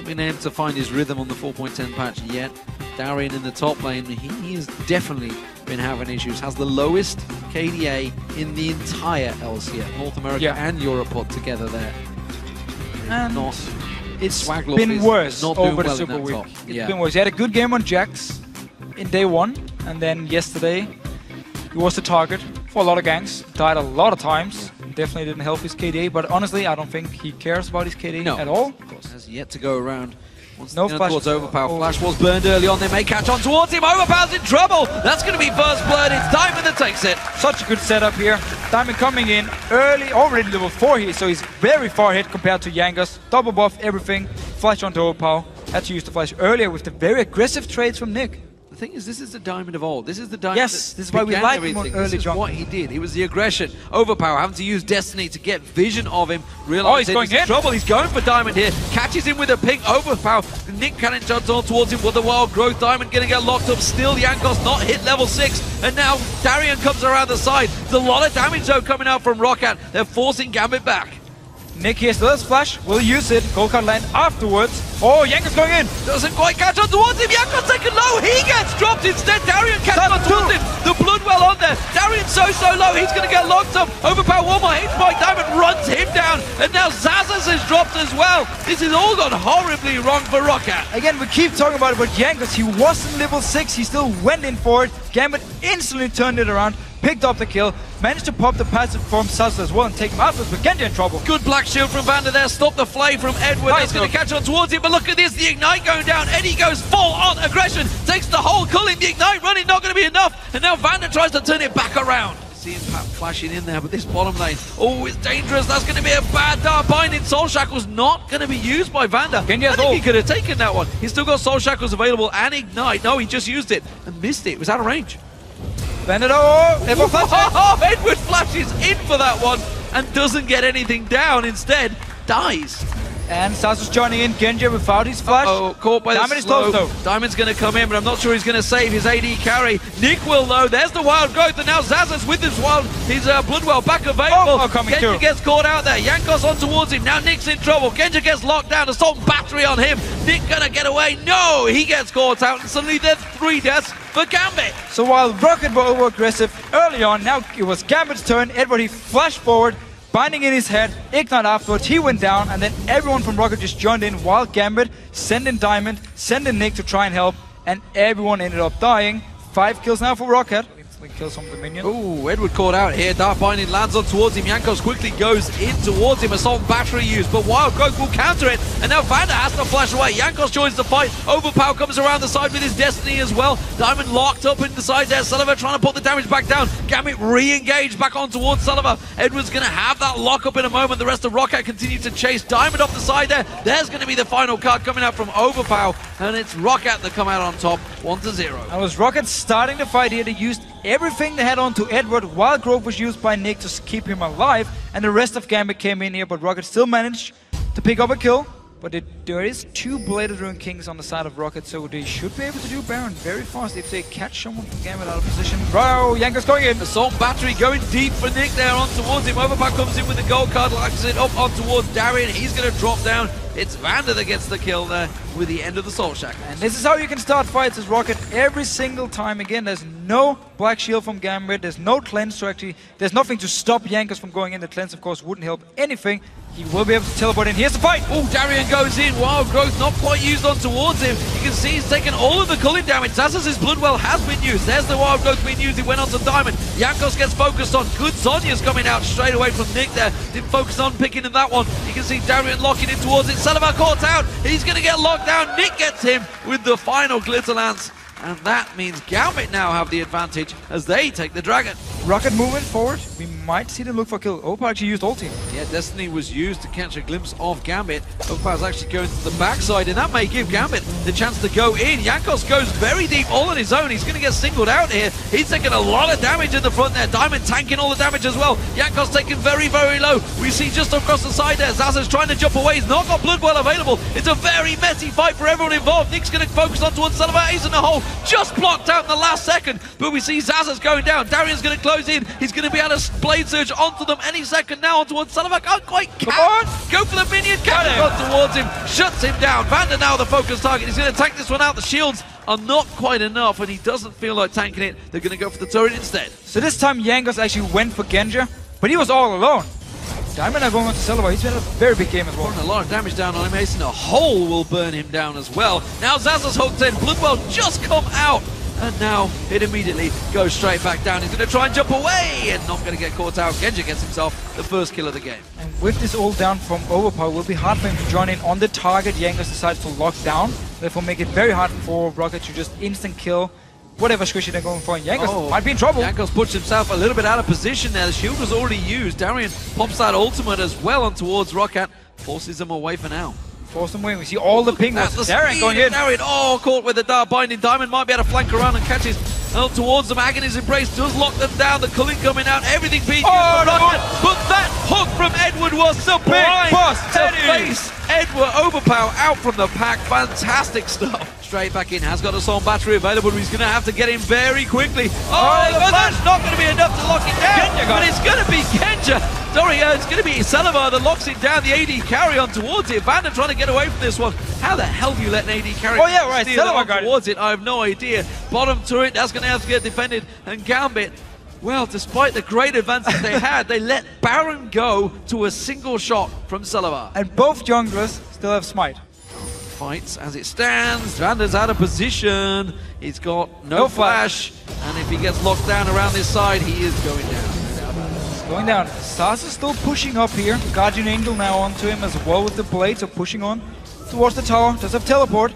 hasn't been able to find his rhythm on the 4.10 patch yet. Darien in the top lane, he has definitely been having issues. Has the lowest KDA in the entire LCS, North America and Europe put together there. And not, it's Swaglove been worse not over the well Super Week. It's been worse. He had a good game on Jax in day 1, and then yesterday he was the target for a lot of ganks. Died a lot of times. Definitely didn't help his KDA, but honestly, I don't think he cares about his KDA at all. Of course, has yet to go around. No flash towards Overpow. Flash was burned early on. They may catch on towards him. Overpow's in trouble. That's going to be first blood. It's Diamond that takes it. Such a good setup here. Diamond coming in early, already level 4 here, so he's very far ahead compared to Jankos. Double buff, everything. Flash onto Overpow. Had to use the flash earlier with the very aggressive trades from Nick. The thing is, this is the Diamond of old. This is the Diamond. Yes, this is why we like him on early jump. What he did. It was the aggression. Overpower having to use Destiny to get vision of him. Realize he's going in trouble. He's going for Diamond here. Catches him with a ping. Overpower. Nick cannon jumps on towards him with the wild growth. Diamond going to get locked up. Still, Jankos not hit level 6. And now Darien comes around the side. There's a lot of damage though coming out from Roccat. They're forcing Gambit back. Nick here still has flash, will use it, gold card land afterwards. Oh, Jankos going in! Doesn't quite catch on towards him, Jankos taken low, he gets dropped instead, Darien catches on towards him, the Bloodwell on there, Darien's so low, he's going to get locked up, Overpower one more hit by Diamond, runs him down, and now Xaxus is dropped as well. This has all gone horribly wrong for Roccat. Again, we keep talking about it, but Jankos, he wasn't level 6, he still went in for it, Gambit instantly turned it around, picked up the kill, managed to pop the passive from Xaxus as well and take him out, but Genja in trouble. Good black shield from Vander there, stop the flay from Edward, that's going to catch on towards him, but look at this, the Ignite going down, Eddie goes full on aggression, takes the whole culling, the Ignite running, not going to be enough, and now Vander tries to turn it back around. See Impact flashing in there, but this bottom lane, oh, it's dangerous, that's going to be a bad dark binding, Soul Shackle's not going to be used by Vander. I think he could have taken that one, he's still got Soul Shackles available and Ignite, no, he just used it and missed it, it was out of range. Vander, Edward flashes in for that one and doesn't get anything down, instead dies. And Xaxus joining in, Genja without his flash. Caught by Diamond is close though. Diamond's going to come in, but I'm not sure he's going to save his AD carry. Nick will though, there's the wild growth, and now Xaxus with his Bloodwell back available. Genja gets caught out there, Jankos on towards him, now Nick's in trouble. Genja gets locked down, assault battery on him. Nick gonna get away, no, he gets caught out, and suddenly there's 3 deaths for Gambit. So while Roccat were over aggressive early on, now it was Gambit's turn. Edward, he flashed forward, binding in his head, Ignite afterwards, he went down, and then everyone from Roccat just joined in while Gambit sent in Diamond, sent in Nick to try and help, and everyone ended up dying. 5 kills now for Roccat. We kill some of the minions. Ooh, Edward caught out here. Dark Binding lands on towards him. Jankos quickly goes in towards him. Assault and battery use, but Wild Growth will counter it. And now Vander has to flash away. Jankos joins the fight. Overpow comes around the side with his Destiny as well. Diamond locked up in the side there. Celaver trying to put the damage back down. Gambit re-engaged back on towards Celaver. Edward's going to have that lock up in a moment. The rest of Roccat continue to chase Diamond off the side there. There's going to be the final card coming out from Overpow. And it's Roccat that come out on top, 1-0. And was Roccat starting the fight here. They used everything they had on to Edward. Wild Growth was used by Nick to keep him alive, and the rest of Gambit came in here, but Roccat still managed to pick up a kill. But there is 2 Bladed Rune Kings on the side of Roccat, so they should be able to do Baron very fast if they catch someone from Gambit out of position. Bro, Jankos going in. Assault battery going deep for Nick there on towards him. Overpow comes in with the gold card, likes it up on towards Darien. He's going to drop down. It's Vander that gets the kill there with the end of the Soul Shackle. And this is how you can start fights as Roccat every single time. Again, there's no Black Shield from Gambit, there's no cleanse, so actually there's nothing to stop Jankos from going in. The cleanse, of course, wouldn't help anything. He will be able to teleport in. Here's the fight! Oh, Darien goes in. Wild Growth not quite used on towards him. You can see he's taken all of the culling damage. Xaxus' Bloodwell has been used. There's the Wild Growth being used. It went on to Diamond. Jankos gets focused on. Good Sonya's coming out straight away from Nick there. Didn't focus on picking in that one. You can see Darien locking in towards it. Celaver caught out. He's going to get locked down. Nick gets him with the final Glitter Lance. And that means Gambit now have the advantage as they take the Dragon. Roccat moving forward. We might see them look for kill. Overpow actually used ulti. Yeah, Destiny was used to catch a glimpse of Gambit. Overpow's actually going to the backside, and that may give Gambit the chance to go in. Jankos goes very deep all on his own. He's going to get singled out here. He's taking a lot of damage in the front there. Diamond tanking all the damage as well. Jankos taken very, very low. We see just across the side there, Xaxus trying to jump away. He's not got Bloodwell available. It's a very messy fight for everyone involved. Nick's going to focus on towards Celaver. He's in the hole. Just blocked out in the last second. But we see Xaxus going down. Darien's going to close goes in. He's going to be able to Blade Surge onto them any second now on towards Celaver. Can't quite go for the minion. Can't go towards him. Shuts him down. Vander now the focus target. He's going to tank this one out. The shields are not quite enough, and he doesn't feel like tanking it. They're going to go for the turret instead. So this time Jankos actually went for Genja, but he was all alone. Diamond are going on to Celaver. He's had a very big game as well. Putting a lot of damage down on him. Hasten a hole will burn him down as well. Now Xaxus hooked in. Bloodwell just come out. And now it immediately goes straight back down. He's going to try and jump away and not going to get caught out. Genja gets himself the first kill of the game. And with this ult down from Overpow, it will be hard for him to join in on the target. Jankos decides to lock down. Therefore make it very hard for Roccat to just instant kill whatever squishy they're going for. And Jankos might be in trouble. Jankos puts himself a little bit out of position there. The shield was already used. Darien pops that ultimate as well on towards Roccat. Forces him away for now. Force him away. We see all the ping. Darien going in. Darien, caught with the Dark Binding. Diamond might be able to flank around and catch his towards them. Agony's Embrace does lock them down. The Cologne coming out. Everything being used for Roccat. But that hook from Edward was sublime to face Edward. Overpow out from the pack. Fantastic stuff. Straight back in. Has got a Assault Battery available. He's going to have to get in very quickly. But that's not going to be enough to lock it down. But it's going to be Genja. Sorry, it's going to be Celaver that locks it down. The AD carry on towards it. Vander trying to get away from this one. How the hell do you let an AD carry Celaver got towards it? I have no idea. Bottom turret, that's going to have to get defended. And Gambit, well, despite the great advances they had, they let Baron go to a single shot from Celaver. And both junglers still have smite. Fights as it stands. Vander's out of position. He's got no flash. And if he gets locked down around this side, he is going down. Going down. Xaxus is still pushing up here. Guardian Angel now onto him as well with the blade, so pushing on towards the tower. Does have teleport.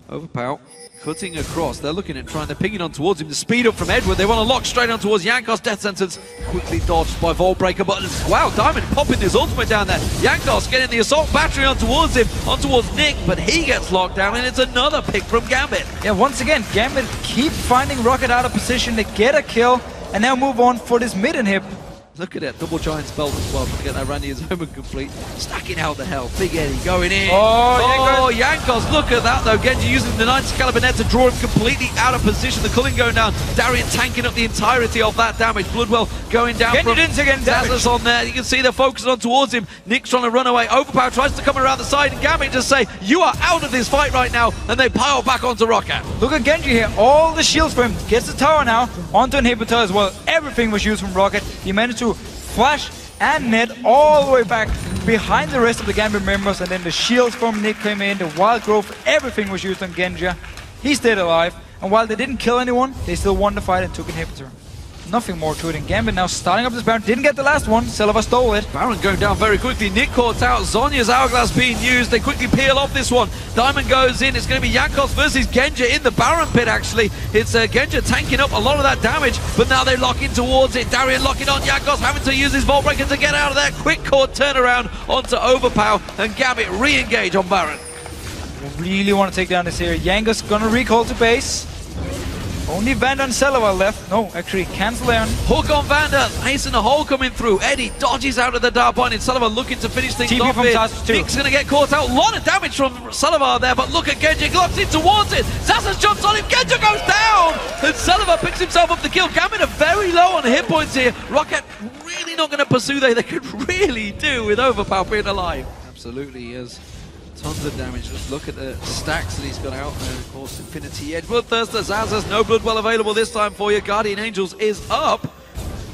Overpow cutting across. They're looking at trying to ping it on towards him. The speed up from Edward. They want to lock straight on towards Jankos. Death sentence quickly dodged by Vault Breaker. But wow, Diamond popping his ultimate down there. Jankos getting the Assault Battery on towards him, on towards Nick, but he gets locked down, and it's another pick from Gambit. Yeah, once again, Gambit keep finding Roccat out of position to get a kill, and now move on for this mid inhib. Look at it, double giant spells as well to get that Randy as home and complete. Stacking out the hell. Big Eddie going in. Jankos, look at that though. Genja using the 90 caliber net to draw him completely out of position. The Cologne going down. Darien tanking up the entirety of that damage. Bloodwell going down from Xaxus on there. You can see they're focusing on towards him. Nick's trying to run away. Overpow tries to come around the side, and Gambit just say, you are out of this fight right now, and they pile back onto Roccat. Look at Genji here. All the shields for him. Gets the tower now. Onto inhibitor as well. Everything was used from Roccat. He managed to flash and net all the way back behind the rest of the Gambit members, and then the shields from Nick came in, the wild growth, everything was used on Genja. He stayed alive, and while they didn't kill anyone, they still won the fight and took inhibitor. Nothing more to it, and Gambit now starting up this Baron, didn't get the last one, Celaver stole it. Baron going down very quickly, Nick caught out, Zhonya's Hourglass being used, they quickly peel off this one. Diamond goes in, it's going to be Jankos versus Genja in the Baron pit actually. It's Genja tanking up a lot of that damage, but now they lock in towards it. Darien locking on Jankos, having to use his Vault Breaker to get out of there. Quick court turnaround onto Overpow, and Gambit re-engage on Baron. Really want to take down this area. Jankos gonna recall to base. Only Vander and Celaver left. No, actually, cancel there. Hook on Vander. Hasten a hole coming through. Eddie dodges out of the Dark Binding. Celaver looking to finish things off here. Nick's going to get caught out. A lot of damage from Celaver there, but look at Genja. Locks in towards it. Xaxus jumps on him. Genja goes down. And Celaver picks himself up the kill. Gambit are very low on hit points here. Roccat really not going to pursue they could really do with Overpow being alive. Absolutely, he is. Tons of damage. Just look at the stacks that he's got out there. Of course, Infinity Edge. Bloodthirster, Xaxus, no Bloodwell available this time for you. Guardian Angels is up.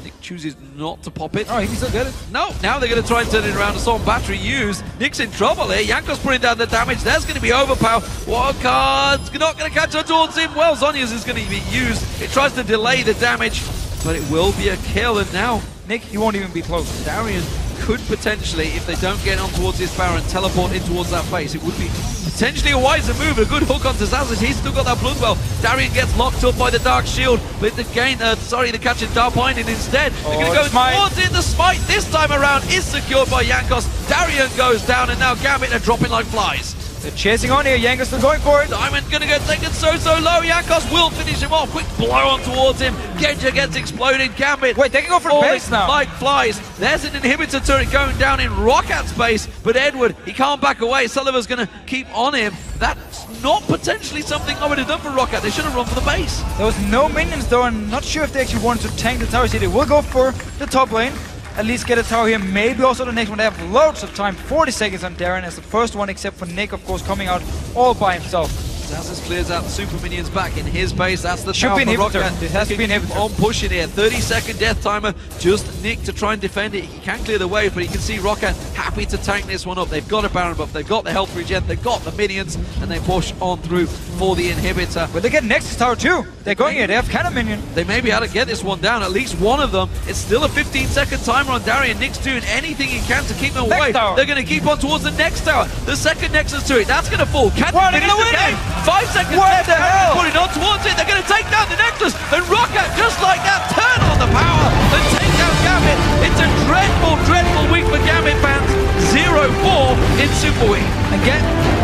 Nick chooses not to pop it. Oh, he can still get it. No, now they're going to try and turn it around. Assault Battery used. Nick's in trouble here. Jankos putting down the damage. There's going to be Overpow. Wildcard's not going to catch on towards him. Well, Zhonya's is going to be used. It tries to delay the damage, but it will be a kill. And now, Nick, he won't even be close. Darien could potentially, if they don't get on towards this Baron, teleport in towards that face. It would be potentially a wiser move. A good hook onto Xaxus. He's still got that Bloodwell. Darien gets locked up by the Dark Shield, but the catching Dark Binding instead. They're going to go towards it. The smite this time around is secured by Jankos. Darien goes down, and now Gambit are dropping like flies. They're chasing on here. Jankos still going for it. Diamond gonna get taken so low. Jankos will finish him off. Quick blow on towards him. Genja gets exploded. Gambit. Wait, they can go for the base now. Like flies. There's an inhibitor turret going down in Rockat's base, but Edward, he can't back away. Celaver's gonna keep on him. That's not potentially something I would have done for Roccat. They should have run for the base. There was no minions though. I'm not sure if they actually wanted to tank the towers here. They will go for the top lane. At least get a tower here, maybe also the next one. They have loads of time, 40 seconds on Darien as the first one, except for Nick, of course, coming out all by himself. Xaxus clears out the super minions back in his base. That's the Should tower be for inhibitor. Roccat. It has to be inhibitor. On pushing here, 30-second death timer. Just Nick to try and defend it. He can clear the way, but you can see Roccat happy to tank this one up. They've got a Baron buff, they've got the health regen, they've got the minions, and they push on through for the inhibitor. But they get Nexus tower too. They're going here. They have cannon minion. They may be able to get this one down, at least one of them. It's still a 15-second timer on Darien. Nick's doing anything he can to keep them away. They're going to keep on towards the next tower. The second Nexus to it, that's going to fall. Can they finish the game? 5 seconds left. the hell? Putting on towards it. They're going to take down the Necklace. And Roccat, just like that, turn on the power and take down Gambit. It's a dreadful, dreadful week for Gambit fans. 0-4 in Super Week. Again,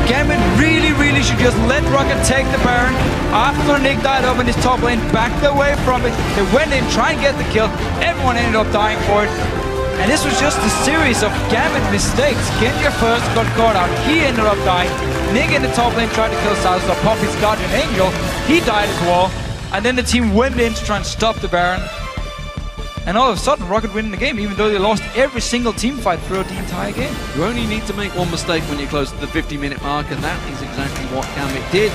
Gambit really should just let Roccat take the Baron. After Nick died up in his top lane, backed away from it. They went in, trying to get the kill. Everyone ended up dying for it. And this was just a series of Gambit mistakes. Genja first got caught out. He ended up dying. Nick in the top lane tried to kill Xaxus, so pop his Guardian Angel. He died as well. And then the team went in to try and stop the Baron. And all of a sudden, Roccat winning the game, even though they lost every single team fight throughout the entire game. You only need to make one mistake when you're close to the 50-minute mark, and that is exactly what Gambit did.